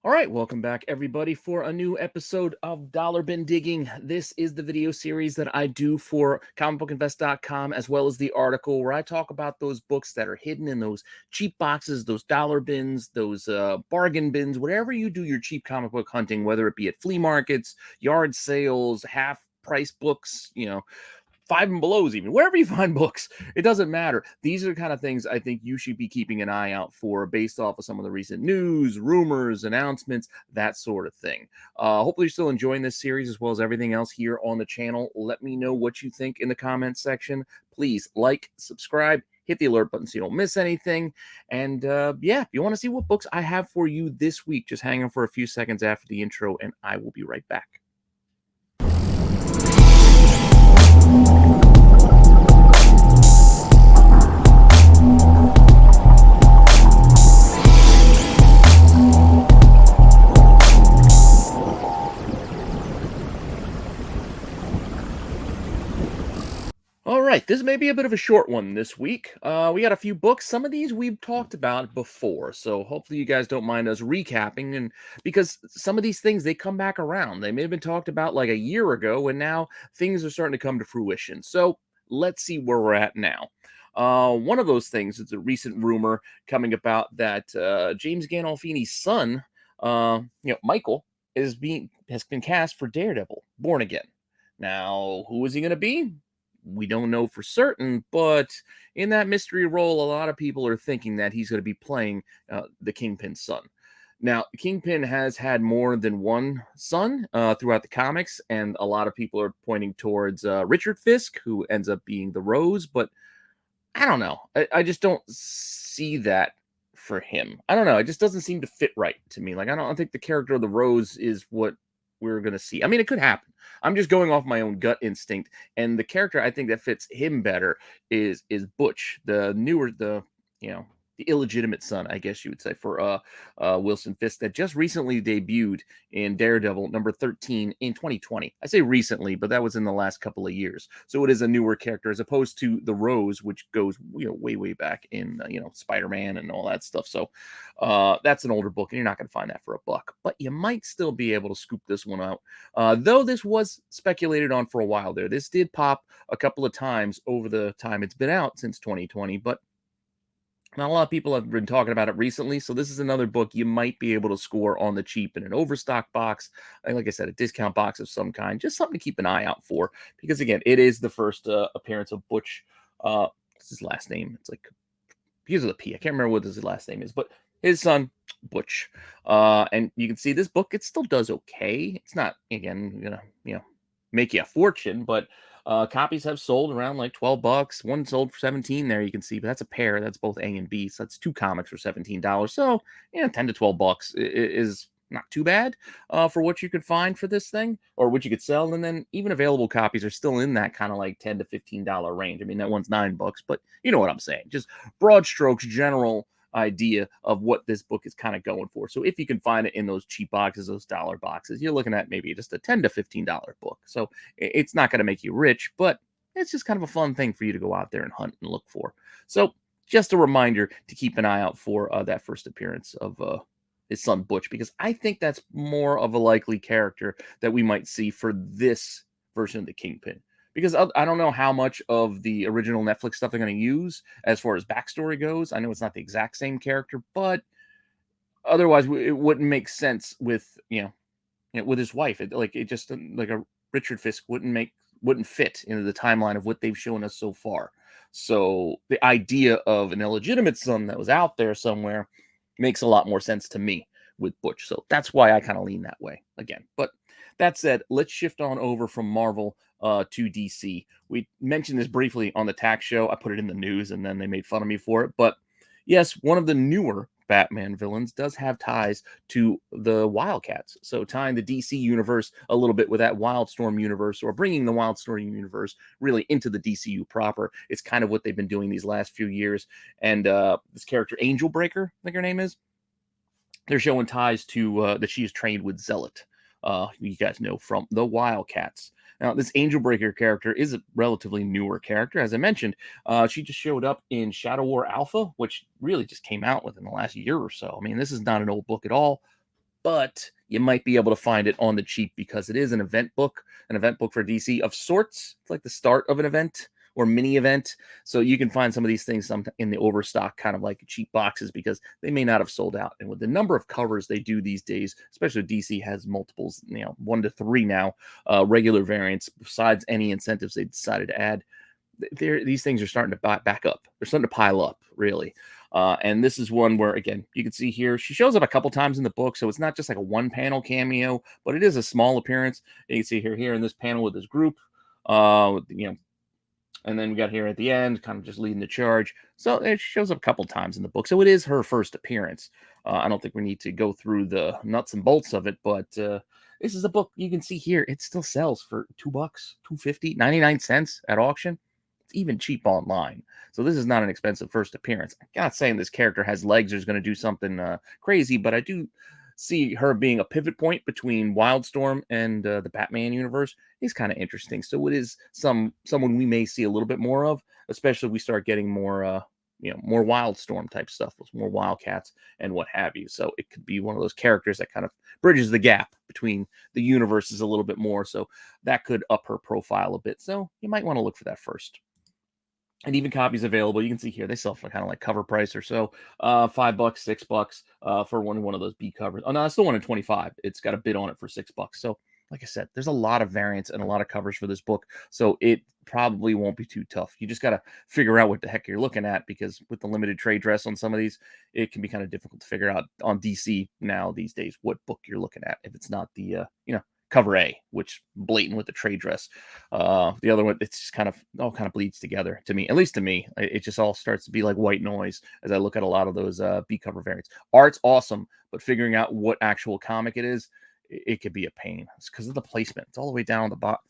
All right, welcome back, everybody, for a new episode of Dollar Bin Digging. This is the video series that I do for comicbookinvest.com, as well as the article where I talk about those books that are hidden in those cheap boxes, those dollar bins, those bargain bins, whatever you do your cheap comic book hunting, whether it be at flea markets, yard sales, half price books, Five and Belows, even wherever you find books, it doesn't matter. These are the kind of things I think you should be keeping an eye out for based off of some of the recent news, rumors, announcements, that sort of thing. Hopefully you're still enjoying this series as well as everything else here on the channel. Let me know what you think in the comments section. Please like, subscribe, hit the alert button so you don't miss anything. And yeah, if you want to see what books I have for you this week, just hang on for a few seconds after the intro and I will be right back. All right, this may be a bit of a short one this week. We got a few books. Some of these we've talked about before, so hopefully you guys don't mind us recapping. And because some of these things they come back around, they may have been talked about like a year ago, and now things are starting to come to fruition. So let's see where we're at now. One of those things is a recent rumor coming about that James Gandolfini's son, Michael, has been cast for Daredevil, Born Again. Now, who is he going to be? We don't know for certain, but in that mystery role, a lot of people are thinking that he's going to be playing the Kingpin's son. Now, Kingpin has had more than one son throughout the comics, and a lot of people are pointing towards Richard Fisk, who ends up being the Rose, but I don't know. I just don't see that for him. I don't know. It just doesn't seem to fit right to me. Like, I don't think the character of the Rose is what we're going to see. I mean, it could happen. I'm just going off my own gut instinct, and the character I think that fits him better is Butch, the newer, the illegitimate son, I guess you would say, for Wilson Fisk, that just recently debuted in Daredevil number 13 in 2020. I say recently, but that was in the last couple of years. So it is a newer character as opposed to the Rose, which goes way back in Spider-Man and all that stuff. So that's an older book, and you're not going to find that for $1, but you might still be able to scoop this one out. Though this was speculated on for a while there. This did pop a couple of times over the time it's been out since 2020, but not a lot of people have been talking about it recently, so this is another book you might be able to score on the cheap in an overstock box. Like I said, a discount box of some kind. Just something to keep an eye out for, because again, it is the first appearance of Butch. What's his last name? It's like begins with a P. I can't remember what his last name is, but his son Butch. And you can see this book; it still does okay. It's not again gonna make you a fortune, but copies have sold around like $12. One sold for 17 there, you can see, but that's a pair. That's both A and B. So that's 2 comics for $17. So, 10 to $12 is not too bad for what you could find for this thing or what you could sell. And then even available copies are still in that kind of like $10 to $15 range. I mean, that one's $9, but you know what I'm saying. Just broad strokes, general idea of what this book is kind of going for. So if you can find it in those cheap boxes, those dollar boxes, you're looking at maybe just a $10 to $15 book. So it's not going to make you rich, but it's just kind of a fun thing for you to go out there and hunt and look for. So just a reminder to keep an eye out for that first appearance of his son Butch, because I think that's more of a likely character that we might see for this version of the Kingpin. Because I don't know how much of the original Netflix stuff they're going to use as far as backstory goes. I know it's not the exact same character, but otherwise it wouldn't make sense with with his wife. It just like a Richard Fisk wouldn't fit into the timeline of what they've shown us so far. So the idea of an illegitimate son that was out there somewhere makes a lot more sense to me with Butch. So that's why I kind of lean that way again. But that said, let's shift on over from Marvel to DC. We mentioned this briefly on the tax show. I put it in the news and then they made fun of me for it. But yes, one of the newer Batman villains does have ties to the Wildcats. So tying the DC universe a little bit with that Wildstorm universe, or bringing the Wildstorm universe really into the DCU proper. It's kind of what they've been doing these last few years. And this character, Angel Breaker, I think her name is, they're showing ties to that she is trained with Zealot. You guys know from the Wildcats. Now, this Angel Breaker character is a relatively newer character. As I mentioned, she just showed up in Shadow War Alpha, which really just came out within the last year or so. I mean, this is not an old book at all. but you might be able to find it on the cheap because it is an event book for DC of sorts. It's like the start of an event or mini event. So you can find some of these things in the overstock, kind of like cheap boxes, because they may not have sold out. And with the number of covers they do these days, especially DC has multiples, 1 to 3 now, regular variants, besides any incentives they decided to add. These things are starting to back up. They're starting to pile up, really. And this is one where, again, you can see here, she shows up a couple times in the book, so it's not just like a one-panel cameo, but it is a small appearance. You can see here in this panel with this group, and then we got here at the end, kind of just leading the charge. So it shows up a couple times in the book. So it is her first appearance. I don't think we need to go through the nuts and bolts of it, but this is a book you can see here. It still sells for $2, $2.50, 99 cents at auction. It's even cheap online. So this is not an expensive first appearance. I'm not saying this character has legs or is going to do something crazy, but I do see her being a pivot point between Wildstorm and the Batman universe is kind of interesting. So it is someone we may see a little bit more of, especially if we start getting more more Wildstorm type stuff with more Wildcats and what have you. So it could be one of those characters that kind of bridges the gap between the universes a little bit more. So that could up her profile a bit. So you might want to look for that first. And even copies available. You can see here they sell for kind of like cover price or so, $5, $6 for one of those B covers. Oh no, I still wanted 25. It's got a bid on it for $6. So like I said, there's a lot of variants and a lot of covers for this book, so it probably won't be too tough. You just got to figure out what the heck you're looking at, because with the limited trade dress on some of these, it can be kind of difficult to figure out on DC now these days what book you're looking at if it's not the cover A, which blatant with the trade dress. The other one, it's just kind of all kind of bleeds together to me, at least to me. It just all starts to be like white noise as I look at a lot of those B cover variants. Art's awesome, but figuring out what actual comic it is, it could be a pain. It's because of the placement. It's all the way down the bottom.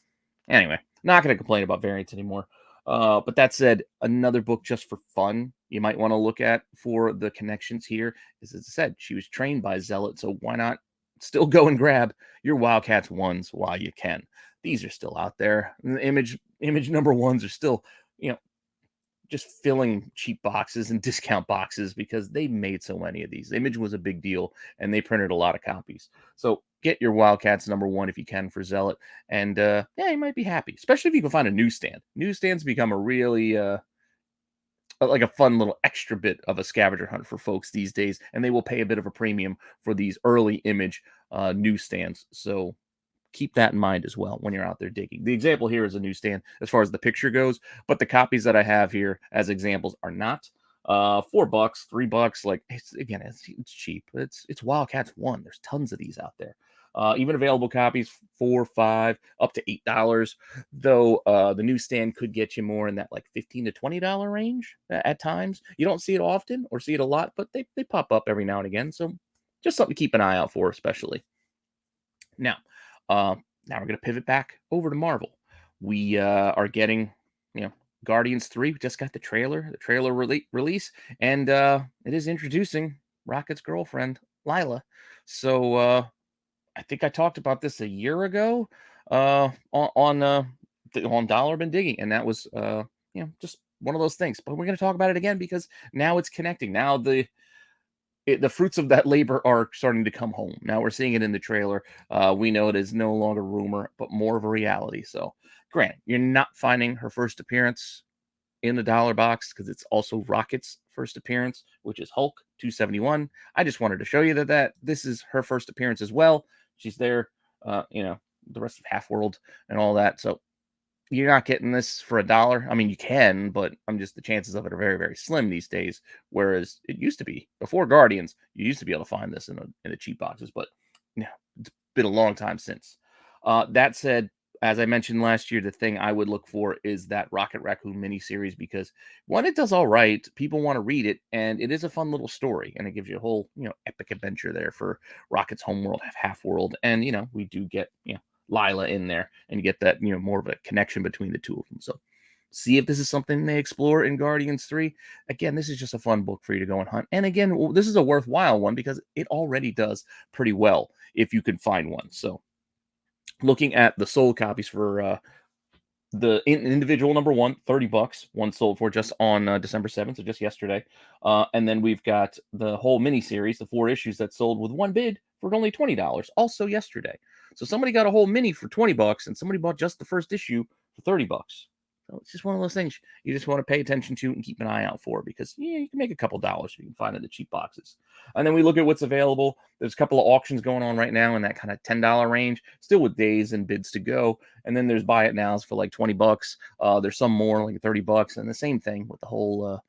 Anyway, not going to complain about variants anymore. But that said, another book just for fun you might want to look at for the connections here is, as I said, she was trained by Zealot, so why not still go and grab your Wildcats ones while you can. These are still out there. The image number ones are still, just filling cheap boxes and discount boxes because they made so many of these. Image was a big deal and they printed a lot of copies. So get your Wildcats number 1 if you can for Zealot. And you might be happy, especially if you can find a newsstand. Newsstands become a really like a fun little extra bit of a scavenger hunt for folks these days, and they will pay a bit of a premium for these early image newsstands. So keep that in mind as well when you're out there digging. The example here is a newsstand as far as the picture goes, but the copies that I have here as examples are not. $4, $3, like it's cheap. It's Wildcats 1. There's tons of these out there. Even available copies, $4, $5, up to $8. Though the newsstand could get you more in that like $15 to $20 range at times. You don't see it often or see it a lot, but they pop up every now and again. So just something to keep an eye out for, especially. Now we're going to pivot back over to Marvel. We are getting, Guardians 3. We just got the trailer release, and it is introducing Rocket's girlfriend, Lila. So I think I talked about this a year ago on Dollar Bin Digging, and that was just one of those things. But we're going to talk about it again because now it's connecting. Now the fruits of that labor are starting to come home. Now we're seeing it in the trailer. We know it is no longer rumor, but more of a reality. So, granted, you're not finding her first appearance in the dollar box because it's also Rocket's first appearance, which is Hulk 271. I just wanted to show you that this is her first appearance as well. She's there, the rest of Half World and all that. So you're not getting this for $1. I mean, you can, but the chances of it are very, very slim these days. Whereas it used to be before Guardians, you used to be able to find this in the cheap boxes, but it's been a long time since. That said, as I mentioned last year, the thing I would look for is that Rocket Raccoon miniseries because one, it does all right. People want to read it, and it is a fun little story, and it gives you a whole, epic adventure there for Rocket's homeworld, Half World, and we do get Lila in there, and you get that more of a connection between the two of them. So see if this is something they explore in Guardians 3. Again, this is just a fun book for you to go and hunt. And again, this is a worthwhile one because it already does pretty well if you can find one. So looking at the sold copies for the individual number 1, $30. One sold for just on December 7th, so just yesterday. And then we've got the whole mini series, the 4 issues that sold with one bid for only $20, also yesterday. So somebody got a whole mini for $20, and somebody bought just the first issue for $30. So it's just one of those things you just want to pay attention to and keep an eye out for, because you can make a couple dollars if you can find it in the cheap boxes. And then we look at what's available. There's a couple of auctions going on right now in that kind of $10 range, still with days and bids to go. And then there's buy it nows for like $20. There's some more like $30, and the same thing with the whole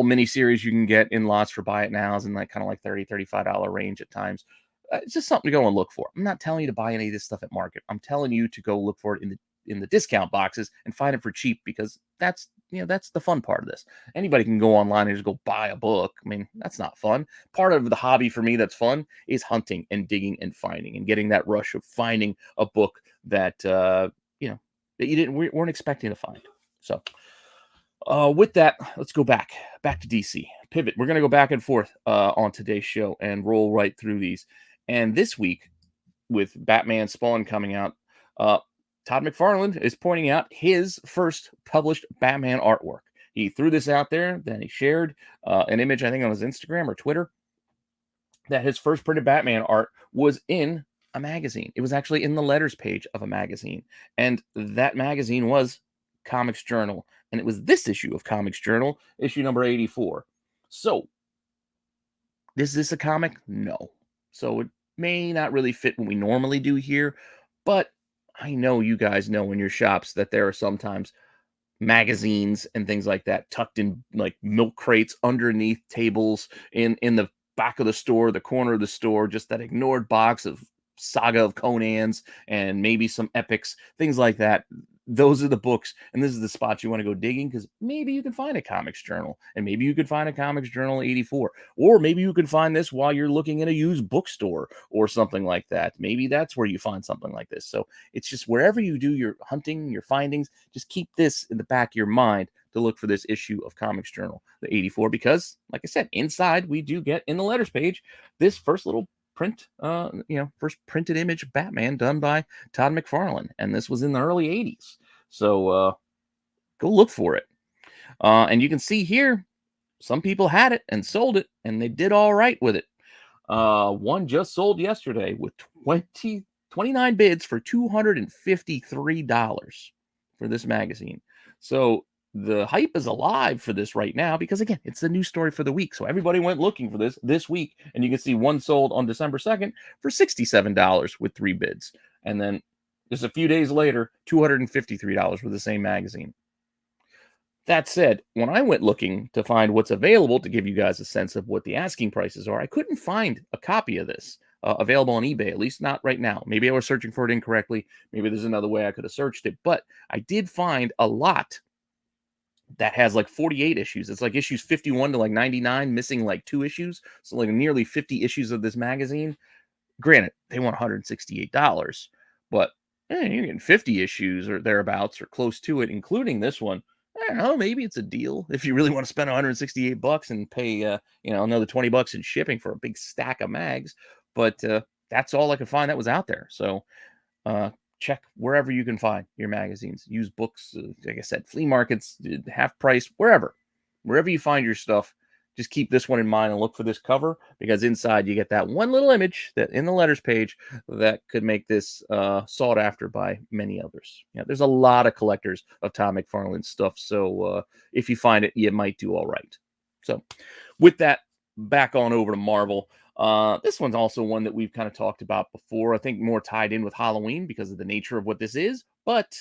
mini series you can get in lots for buy it nows in like kind of like $30-$35 range at times. It's just something to go and look for. I'm not telling you to buy any of this stuff at market. I'm telling you to go look for it in the discount boxes and find it for cheap, because that's the fun part of this. Anybody can go online and just go buy a book. I mean, that's not fun. Part of the hobby for me that's fun is hunting and digging and finding and getting that rush of finding a book that that you weren't expecting to find. So with that, let's go back to DC. Pivot. We're going to go back and forth on today's show and roll right through these. And this week, with Batman Spawn coming out, Todd McFarlane is pointing out his first published Batman artwork. He threw this out there, then he shared an image, I think on his Instagram or Twitter, that his first printed Batman art was in a magazine. It was actually in the letters page of a magazine. And that magazine was Comics Journal. And it was this issue of Comics Journal, issue number 84. So, is this a comic? No. So it may not really fit what we normally do here, but I know you guys know in your shops that there are sometimes magazines and things like that tucked in like milk crates underneath tables in the back of the store, the corner of the store, just that ignored box of Saga of Conan's and maybe some epics, things like that. Those are the books, and this is the spot you want to go digging, because maybe you can find a Comics Journal, and maybe you can find a Comics Journal 84, or maybe you can find this while you're looking at a used bookstore or something like that. Maybe that's where you find something like this. So it's just wherever you do your hunting, your findings, just keep this in the back of your mind to look for this issue of Comics Journal, the 84, because, like I said, inside we do get in the letters page this first little print, first printed image of Batman done by Todd McFarlane, and this was in the early 80s. So go look for it. And you can see here, some people had it and sold it, and they did all right with it. One just sold yesterday with 29 bids for $253 for this magazine. So the hype is alive for this right now, because again, it's the news story for the week. So everybody went looking for this week, and you can see one sold on December 2nd for $67 with 3 bids. And then just a few days later, $253 for the same magazine. That said, when I went looking to find what's available to give you guys a sense of what the asking prices are, I couldn't find a copy of this available on eBay, at least not right now. Maybe I was searching for it incorrectly. Maybe there's another way I could have searched it, but I did find a lot that has like 48 issues. It's like issues 51 to like 99, missing like 2 issues. So like nearly 50 issues of this magazine. Granted, they want $168, but you're getting 50 issues or thereabouts or close to it, including this one. I don't know, maybe it's a deal if you really want to spend $168 and pay another $20 in shipping for a big stack of mags. But that's all I could find that was out there. So check wherever you can find your magazines, used books, like I said, flea markets, half price, wherever you find your stuff. Just keep this one in mind and look for this cover, because inside you get that one little image that in the letters page that could make this sought after by many others. Yeah, there's a lot of collectors of Todd McFarlane stuff, so if you find it, you might do all right. So with that, back on over to Marvel. This one's also one that we've kind of talked about before. I think more tied in with Halloween because of the nature of what this is. But,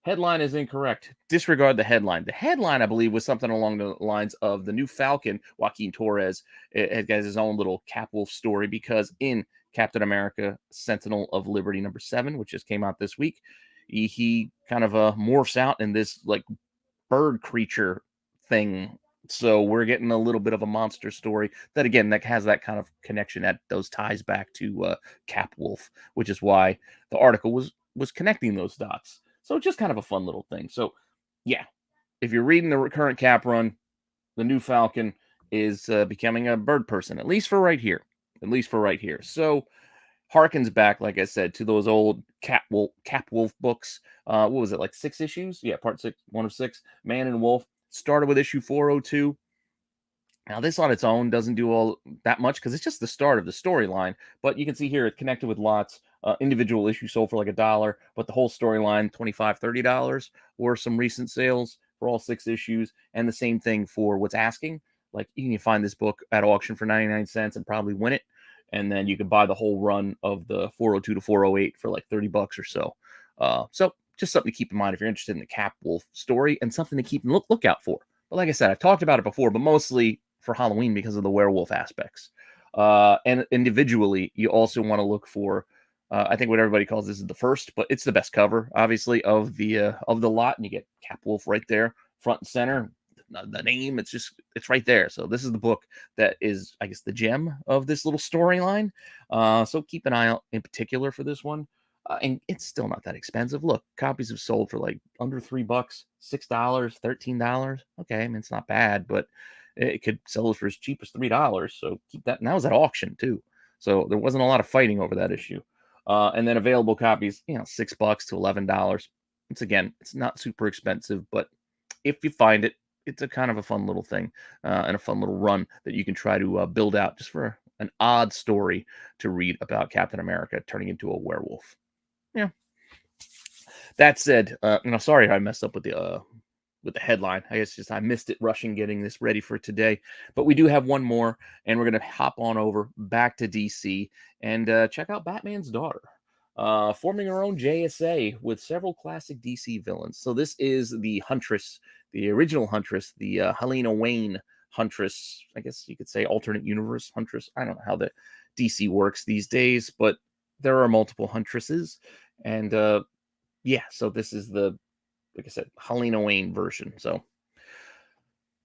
headline is incorrect. Disregard the headline. The headline, I believe, was something along the lines of the new Falcon, Joaquin Torres, has his own little Capwolf story, because in Captain America, Sentinel of Liberty #7, which just came out this week, he kind of morphs out in this like bird creature thing. So we're getting a little bit of a monster story that, again, that has that kind of connection, that those ties back to Capwolf, which is why the article was connecting those dots. So just kind of a fun little thing. So yeah, if you're reading the current Cap run, the new Falcon is becoming a bird person, at least for right here. So harkens back, like I said, to those old Capwolf books. What was it, like 6 issues? Yeah, part 6, 1 of 6. Man and Wolf started with issue 402. Now, this on its own doesn't do all that much because it's just the start of the storyline. But you can see here it connected with lots. Individual issue sold for like $1, but the whole storyline $25, $30 or some recent sales for all 6 issues. And the same thing for what's asking. Like you can find this book at auction for 99 cents and probably win it. And then you could buy the whole run of the 402 to 408 for like $30 or so. So just something to keep in mind if you're interested in the Cap Wolf story, and something to keep lookout for. But like I said, I've talked about it before, but mostly for Halloween because of the werewolf aspects. And individually, you also want to look for, I think what everybody calls this is the first, but it's the best cover, obviously, of the lot. And you get Cap Wolf right there, front and center. The name, it's right there. So this is the book that is, I guess, the gem of this little storyline. So keep an eye out in particular for this one. And it's still not that expensive. Look, copies have sold for like under $3, $6, $13. Okay, I mean it's not bad, but it could sell for as cheap as $3. So keep that. And that was at auction too. So there wasn't a lot of fighting over that issue. And then available copies, $6 to $11. It's not super expensive, but if you find it, it's a kind of a fun little thing and a fun little run that you can try to build out just for an odd story to read about Captain America turning into a werewolf. Yeah. That said, sorry I messed up with the headline. I guess just I missed it rushing getting this ready for today. But we do have one more, and we're gonna hop on over back to DC and check out Batman's daughter. Forming her own JSA with several classic DC villains. So this is the Huntress, the original Huntress, the Helena Wayne Huntress. I guess you could say alternate universe Huntress. I don't know how the DC works these days, but there are multiple Huntresses, and so this is like I said, Helena Wayne version. So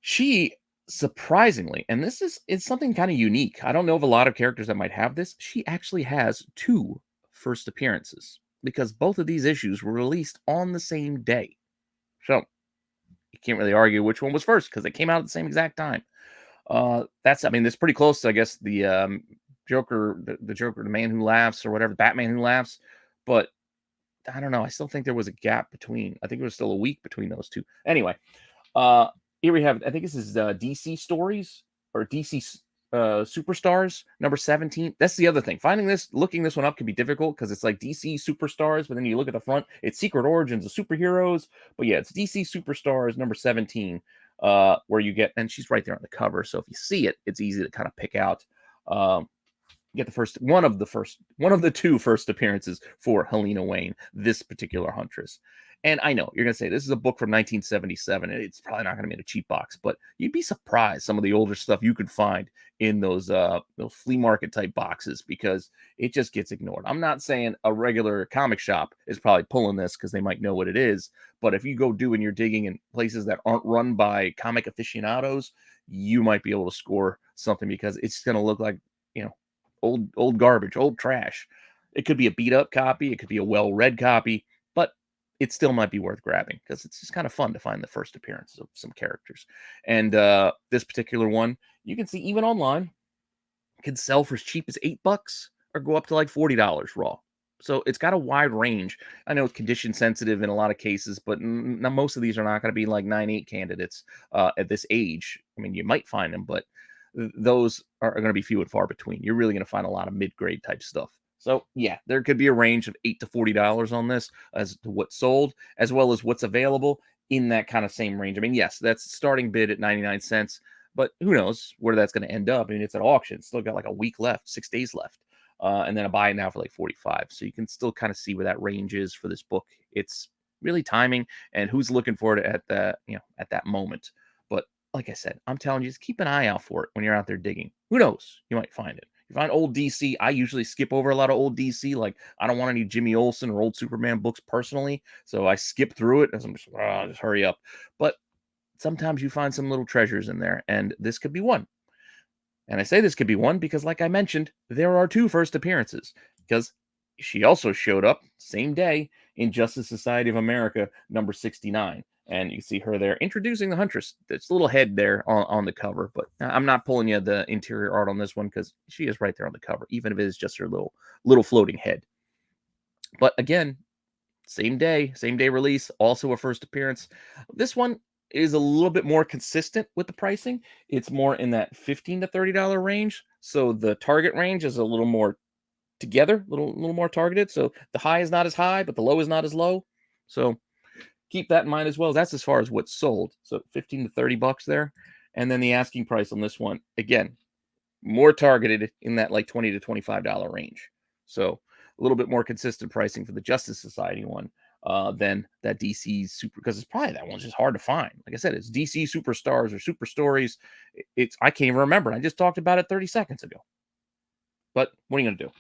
she surprisingly, and this is something kind of unique. I don't know of a lot of characters that might have this. She actually has 2 first appearances because both of these issues were released on the same day. So you can't really argue which one was first because they came out at the same exact time. That's pretty close to, I guess, the Joker, the Joker, the Man Who Laughs, or whatever, Batman Who Laughs. But I don't know. I still think there was a gap between. I think it was still a week between those two. Anyway, here we have. I think this is DC Stories or DC Superstars number 17. That's the other thing. Looking this one up can be difficult because it's like DC Superstars, but then you look at the front, it's Secret Origins of Superheroes. But yeah, it's DC Superstars number 17, where you get, and she's right there on the cover. So if you see it, it's easy to kind of pick out. Get one of the 2 first appearances for Helena Wayne, this particular Huntress. And I know you're gonna say this is a book from 1977, and it's probably not gonna be in a cheap box, but you'd be surprised some of the older stuff you could find in those flea market type boxes because it just gets ignored. I'm not saying a regular comic shop is probably pulling this because they might know what it is, but if you go doing your digging in places that aren't run by comic aficionados, you might be able to score something because it's gonna look like old garbage, old trash. It could be a beat up copy, it could be a well-read copy, but it still might be worth grabbing because it's just kind of fun to find the first appearances of some characters. And this particular one, you can see even online, can sell for as cheap as $8 or go up to like $40 raw. So it's got a wide range. I know it's condition sensitive in a lot of cases, but most of these are not going to be like 9.8 candidates at this age. I mean, you might find them, but those are going to be few and far between. You're really going to find a lot of mid-grade type stuff. So yeah, there could be a range of $8 to $40 on this as to what's sold, as well as what's available in that kind of same range. I mean, yes, that's starting bid at 99 cents, but who knows where that's going to end up. I mean, it's at auction. It's still got like a week left, 6 days left. And then I buy it now for like 45. So you can still kind of see where that range is for this book. It's really timing and who's looking for it at that moment. But like I said, I'm telling you, just keep an eye out for it when you're out there digging. Who knows? You might find it. You find old DC. I usually skip over a lot of old DC. Like I don't want any Jimmy Olsen or old Superman books personally, so I skip through it. As I'm just hurry up. But sometimes you find some little treasures in there, and this could be one. And I say this could be one because, like I mentioned, there are 2 first appearances because she also showed up same day in Justice Society of America number 69. And you see her there introducing the Huntress. There's a little head there on the cover, but I'm not pulling you the interior art on this one because she is right there on the cover, even if it is just her little floating head. But again, same day release, also a first appearance. This one, is a little bit more consistent with the pricing. It's more in that $15 to $30 range. So the target range is a little more together, little more targeted. So the high is not as high, but the low is not as low. So keep that in mind as well. That's as far as what's sold. So 15 to 30 bucks there. And then the asking price on this one, again, more targeted in that like $20 to $25 range. So a little bit more consistent pricing for the Justice Society one than that DC Super, because it's probably that one's just hard to find. Like I said, it's DC Superstars or Super Stories. It's I can't even remember. I just talked about it 30 seconds ago. But what are you gonna do?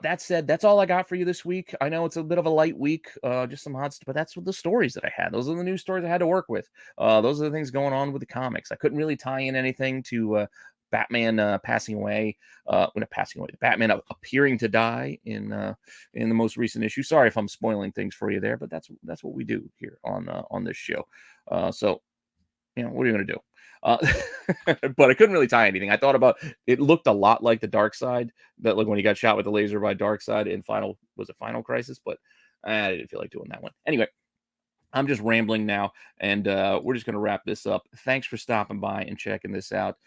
That said, that's all I got for you this week. I know it's a bit of a light week, just some hot stuff, but that's what the stories that I had. Those are the news stories I had to work with. Those are the things going on with the comics. I couldn't really tie in anything to Batman passing away. When passing away, Batman appearing to die in the most recent issue. Sorry if I'm spoiling things for you there, but that's what we do here on this show. So what are you going to do? But I couldn't really tie anything. I thought about it. Looked a lot like the Dark Side, that like when he got shot with the laser by Dark Side in Final Crisis, but I didn't feel like doing that one. Anyway, I'm just rambling now, and we're just going to wrap this up. Thanks for stopping by and checking this out.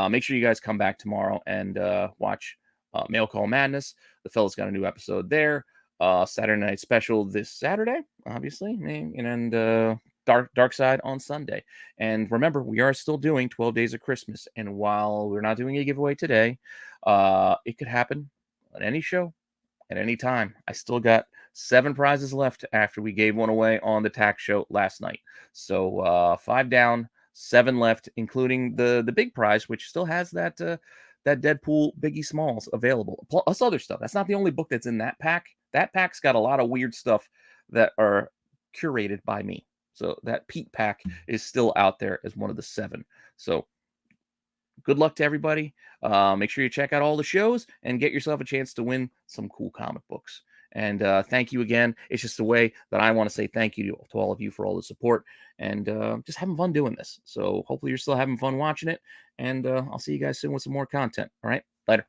Make sure you guys come back tomorrow and watch Mail Call Madness. The fella's got a new episode there. Saturday night special this Saturday, obviously, and Dark Side on Sunday. And remember, we are still doing 12 Days of Christmas. And while we're not doing a giveaway today, it could happen on any show at any time. I still got 7 prizes left after we gave one away on the tax show last night. So 5 down, 7 left, including the big prize, which still has that Deadpool Biggie Smalls available, plus other stuff. That's not the only book that's in that pack. That pack's got a lot of weird stuff that are curated by me. So that Pete pack is still out there as one of the 7. So good luck to everybody. Make sure you check out all the shows and get yourself a chance to win some cool comic books. And thank you again. It's just a way that I want to say thank you to all of you for all the support and just having fun doing this. So hopefully you're still having fun watching it. And I'll see you guys soon with some more content. All right. Later.